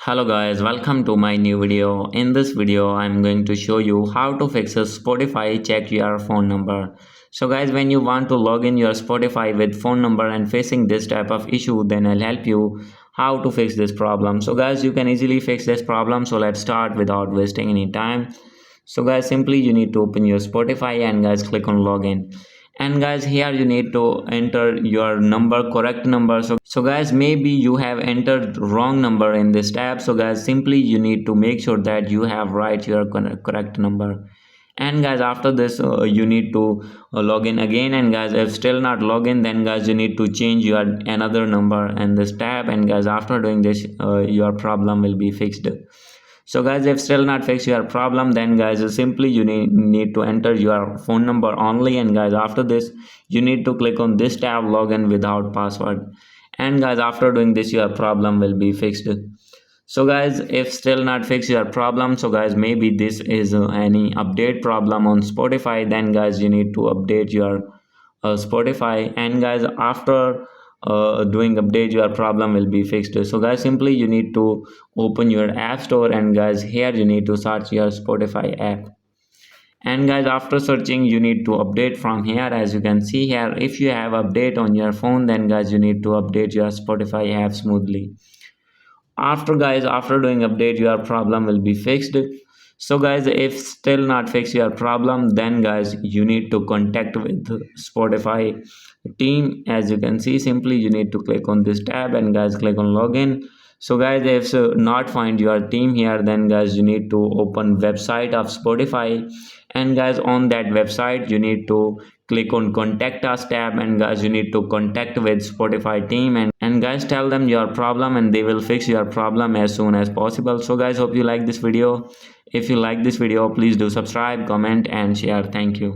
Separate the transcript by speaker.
Speaker 1: Hello guys, welcome to my new video. In this video, I'm going to show you how to fix a Spotify check your phone number. So guys, when you want to log in your Spotify with phone number and facing this type of issue, then I'll help you how to fix this problem. So guys, you can easily fix this problem. So let's start without wasting any time. So guys, simply you need to open your Spotify and guys click on login. And guys, here you need to enter your number, correct number. So guys, maybe you have entered wrong number in this tab. So guys, simply you need to make sure that you have right your correct number. And guys, after this you need to log in again. And guys, if still not log in, then guys you need to change your another number in this tab. And guys, after doing this your problem will be fixed. So guys, if still not fix your problem, then guys simply you need to enter your phone number only. And guys, after this you need to click on this tab, login without password. And guys, after doing this your problem will be fixed. So guys, if still not fix your problem, so guys, maybe this is any update problem on Spotify, then guys you need to update your Spotify. And guys, after doing update your problem will be fixed. So guys, simply you need to open your app store. And guys, here you need to search your Spotify app. And guys, after searching you need to update from here. As you can see here, if you have update on your phone, then guys you need to update your Spotify app smoothly. After doing update your problem will be fixed. So guys, if still not fix your problem, then guys you need to contact with Spotify team. As you can see, simply you need to click on this tab and guys click on login. So guys, if not find your team here, then guys you need to open website of Spotify. And guys, on that website you need to click on contact us tab. And guys, you need to contact with Spotify team. And guys, tell them your problem and they will fix your problem as soon as possible. So guys, hope you like this video. If you like this video, please do subscribe, comment and share. Thank you.